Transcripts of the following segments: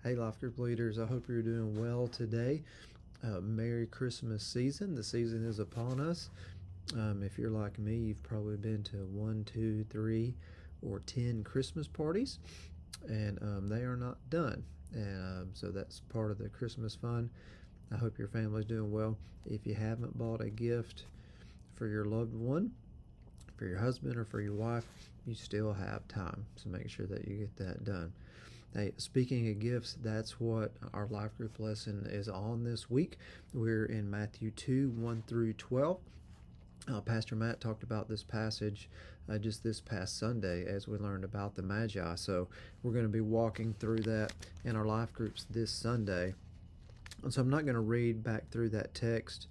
Hey, Life Group leaders, I hope you're doing well today. Merry Christmas season. The season is upon us. If you're like me, you've probably been to 1, 2, 3, or 10 Christmas parties, and they are not done. And so that's part of the Christmas fun. I hope your family's doing well. If you haven't bought a gift for your loved one, for your husband or for your wife, you still have time. So make sure that you get that done. Hey, speaking of gifts, that's what our life group lesson is on this week. We're in Matthew 2, 1 through 12. Pastor Matt talked about this passage just this past Sunday as we learned about the Magi. So we're going to be walking through that in our life groups this Sunday. And so I'm not going to read back through that text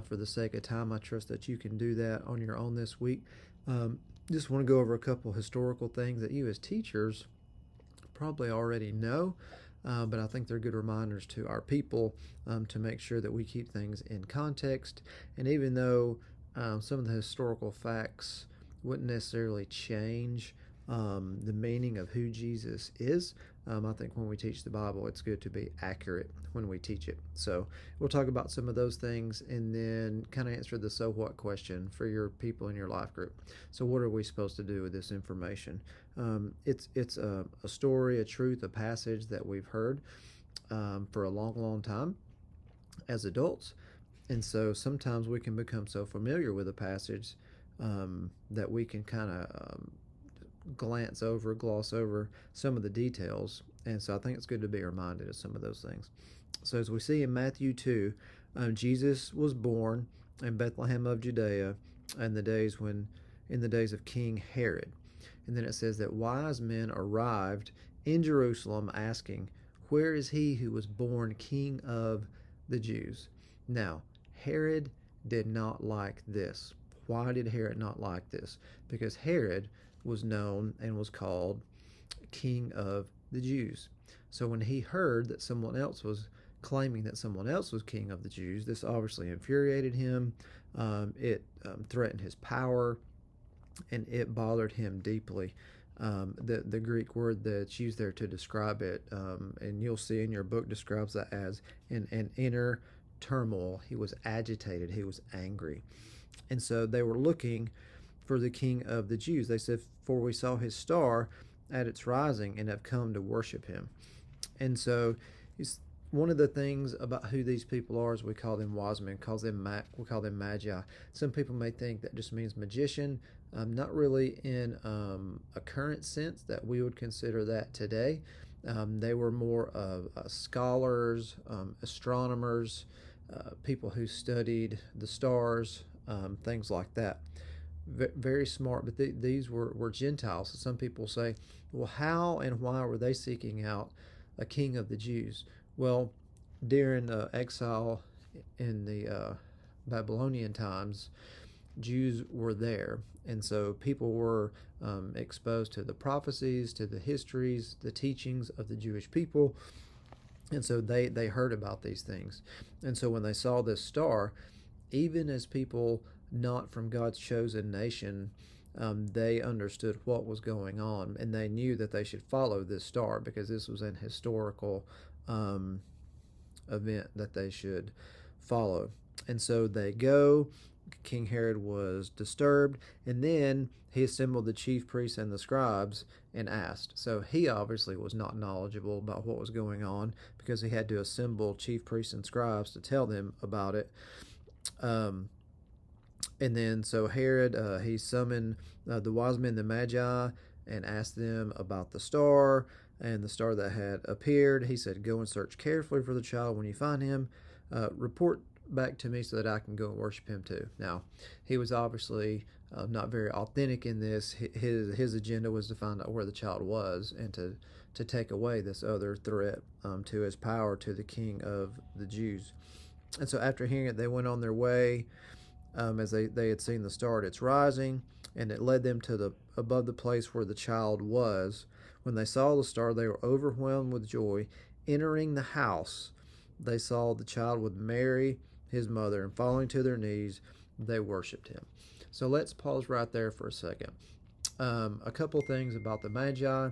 for the sake of time. I trust that you can do that on your own this week. Just want to go over a couple historical things that you as teachers probably already know, but I think they're good reminders to our people to make sure that we keep things in context. And even though some of the historical facts wouldn't necessarily change the meaning of who Jesus is, I think when we teach the Bible, it's good to be accurate when we teach it. So we'll talk about some of those things and then kind of answer the so what question for your people in your life group. So what are we supposed to do with this information? It's a story, a truth, a passage that we've heard for a long, long time as adults. And so sometimes we can become so familiar with a passage that we can kind of gloss over some of the details. And so I think it's good to be reminded of some of those things. So as we see in Matthew 2, Jesus was born in Bethlehem of Judea in the days of King Herod. And then it says that wise men arrived in Jerusalem asking, "Where is he who was born King of the Jews?" Now, Herod did not like this. Why did Herod not like this? Because Herod was known and was called King of the Jews. So when he heard that someone else was claiming that someone else was King of the Jews, this obviously infuriated him. It threatened his power, and it bothered him deeply. The Greek word that's used there to describe it, and you'll see in your book, describes that as an inner turmoil. He was agitated. He was angry. And so they were looking for the King of the Jews. They said, "For we saw his star at its rising and have come to worship him." And so one of the things about who these people are is we call them wise men, we call them magi. Some people may think that just means magician. Not really in a current sense that we would consider that today. They were more of scholars, astronomers, people who studied the stars, things like that. Very smart, but these were Gentiles. So some people say, well, how and why were they seeking out a king of the Jews? Well, during exile in the Babylonian times, Jews were there, and so people were exposed to the prophecies, to the histories, the teachings of the Jewish people, and so they heard about these things. And so when they saw this star, even as people not from God's chosen nation, they understood what was going on, and they knew that they should follow this star because this was an historical event that they should follow. And so they go. King Herod was disturbed, and then he assembled the chief priests and the scribes and asked. So he obviously was not knowledgeable about what was going on because he had to assemble chief priests and scribes to tell them about it. And then so Herod, he summoned the wise men, the Magi, and asked them about the star and the star that had appeared. He said, "Go and search carefully for the child. When you find him, report back to me so that I can go and worship him too." Now, he was obviously not very authentic in this. His agenda was to find out where the child was and to take away this other threat to his power, to the King of the Jews. And so after hearing it, they went on their way. As they had seen the star at its rising, and it led them to above the place where the child was. When they saw the star, they were overwhelmed with joy. Entering the house, they saw the child with Mary, his mother, and falling to their knees, they worshipped him. So let's pause right there for a second. A couple things about the Magi.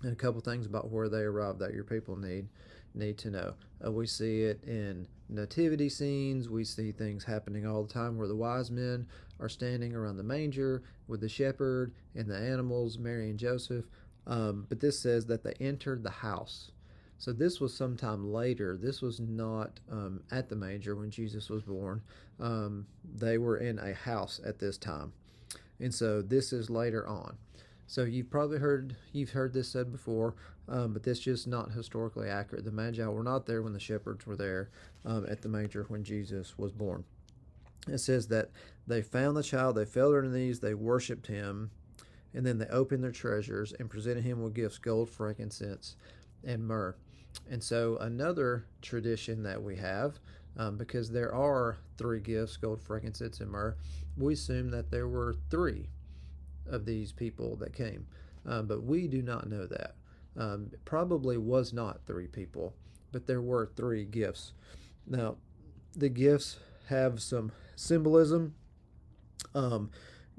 And a couple things about where they arrived that your people need to know. We see it in nativity scenes. We see things happening all the time where the wise men are standing around the manger with the shepherd and the animals, Mary and Joseph. But this says that they entered the house. So this was sometime later. This was not at the manger when Jesus was born. They were in a house at this time, and so this is later on. So you've heard this said before, but this is just not historically accurate. The Magi were not there when the shepherds were there at the manger when Jesus was born. It says that they found the child, they fell to their knees, they worshipped him, and then they opened their treasures and presented him with gifts: gold, frankincense, and myrrh. And so another tradition that we have, because there are three gifts: gold, frankincense, and myrrh, we assume that there were three of these people that came, but we do not know that. It probably was not three people, but there were three gifts. Now, the gifts have some symbolism.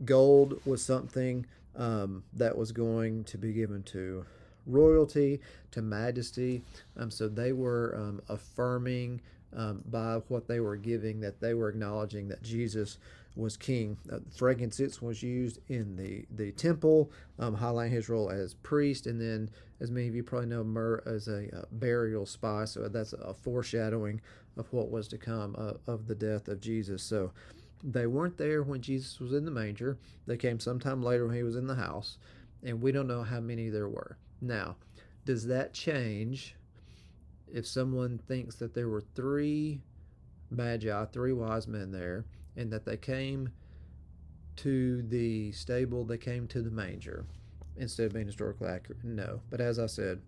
Gold was something that was going to be given to royalty, to majesty. So they were affirming by what they were giving, that they were acknowledging that Jesus was king. Frankincense was used in the temple, highlighting his role as priest, and then, as many of you probably know, myrrh as a burial spice. So that's a foreshadowing of what was to come of the death of Jesus. So they weren't there when Jesus was in the manger. They came sometime later when he was in the house, and we don't know how many there were. Now, does that change if someone thinks that there were three magi, three wise men there, and that they came to the stable, they came to the manger, instead of being historically accurate? No. But as I said,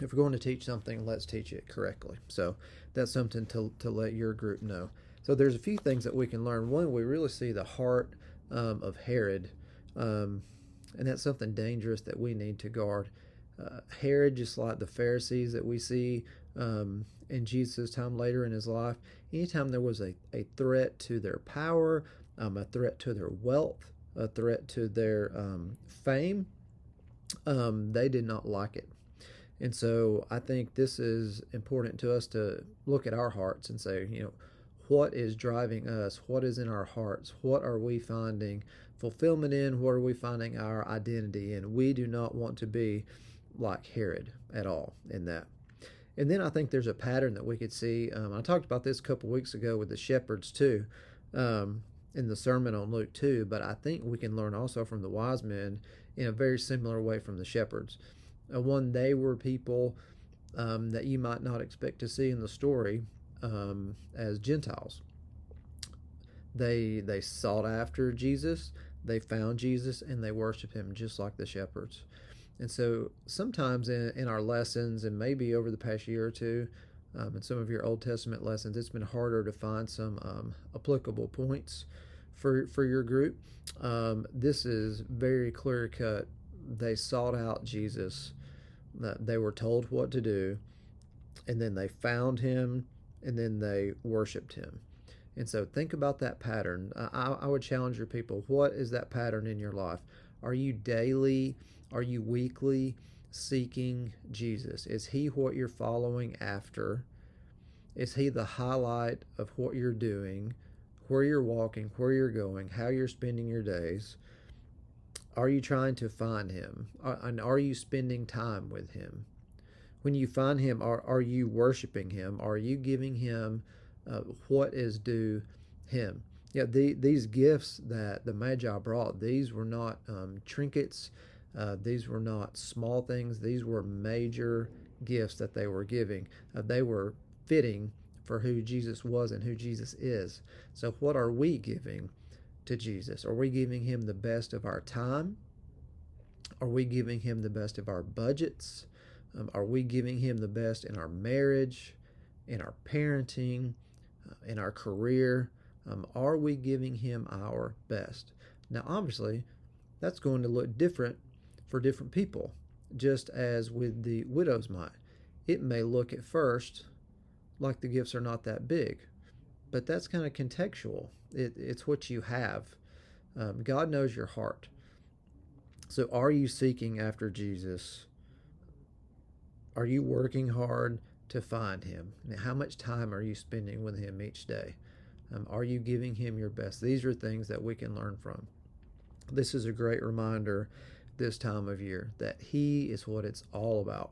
if we're going to teach something, let's teach it correctly. So that's something to let your group know. So there's a few things that we can learn. One, we really see the heart of Herod, and that's something dangerous that we need to guard. Herod, just like the Pharisees that we see in Jesus' time later in his life, anytime there was a threat to their power, a threat to their wealth, a threat to their fame, they did not like it. And so I think this is important to us to look at our hearts and say, what is driving us? What is in our hearts? What are we finding fulfillment in? What are we finding our identity in? We do not want to be like Herod at all in that. And then I think there's a pattern that we could see. I talked about this a couple weeks ago with the shepherds too, in the sermon on Luke 2, but I think we can learn also from the wise men in a very similar way from the shepherds. One, they were people that you might not expect to see in the story as Gentiles. They sought after Jesus, they found Jesus, and they worshiped him just like the shepherds. And so sometimes in our lessons, and maybe over the past year or two, in some of your Old Testament lessons, it's been harder to find some applicable points for your group. This is very clear cut. They sought out Jesus. They were told what to do, and then they found him, and then they worshiped him. And so think about that pattern. I would challenge your people. What is that pattern in your life? Are you daily? Are you weekly seeking Jesus? Is he what you're following after? Is he the highlight of what you're doing, where you're walking, where you're going, how you're spending your days? Are you trying to find him? And are you spending time with him? When you find him, are you worshiping him? Are you giving him what is due him? Yeah, these gifts that the Magi brought, these were not trinkets. These were not small things. These were major gifts that they were giving. They were fitting for who Jesus was and who Jesus is. So what are we giving to Jesus? Are we giving him the best of our time? Are we giving him the best of our budgets? Are we giving him the best in our marriage, in our parenting, in our career? Are we giving him our best? Now, obviously, that's going to look different for different people, just as with the widow's mite. It may look at first like the gifts are not that big, but that's kind of contextual. It's what you have. God knows your heart. So are you seeking after Jesus Are you working hard to find him? Now, how much time are you spending with him each day? Are you giving him your best? These are things that we can learn from. This is a great reminder this time of year that he is what it's all about.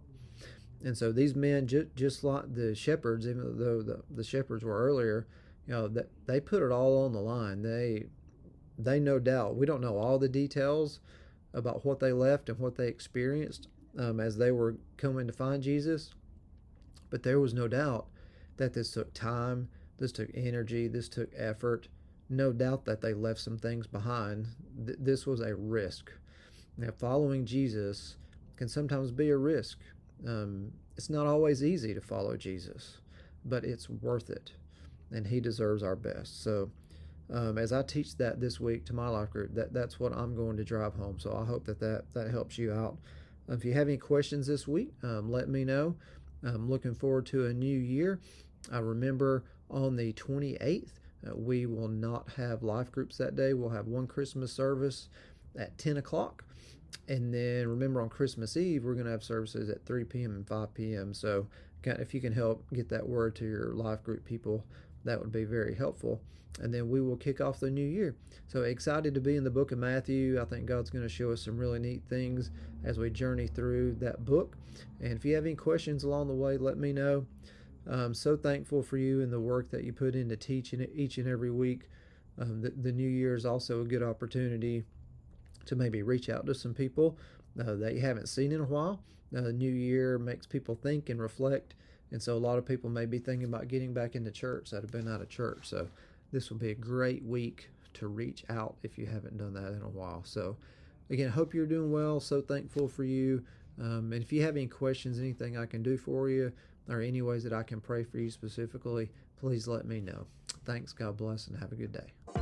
And so these men, just like the shepherds, even though the shepherds were earlier, that they put it all on the line. They no doubt, we don't know all the details about what they left and what they experienced as they were coming to find Jesus, but there was no doubt that this took time, this took energy, this took effort. No doubt that they left some things behind. This was a risk. Now, following Jesus can sometimes be a risk. It's not always easy to follow Jesus, but it's worth it, and he deserves our best. So as I teach that this week to my life group, that's what I'm going to drive home. So I hope that helps you out. If you have any questions this week, let me know. I'm looking forward to a new year. I remember on the 28th, we will not have life groups that day. We'll have one Christmas service at 10 o'clock. And then remember on Christmas Eve, we're going to have services at 3 p.m. and 5 p.m. So if you can help get that word to your life group people, that would be very helpful. And then we will kick off the new year. So excited to be in the book of Matthew. I think God's going to show us some really neat things as we journey through that book. And if you have any questions along the way, let me know. I'm so thankful for you and the work that you put into teaching each and every week. The new year is also a good opportunity to maybe reach out to some people that you haven't seen in a while. The new year makes people think and reflect. And so a lot of people may be thinking about getting back into church that have been out of church. So this will be a great week to reach out if you haven't done that in a while. So again, I hope you're doing well. So thankful for you. And if you have any questions, anything I can do for you, or any ways that I can pray for you specifically, please let me know. Thanks. God bless, and have a good day.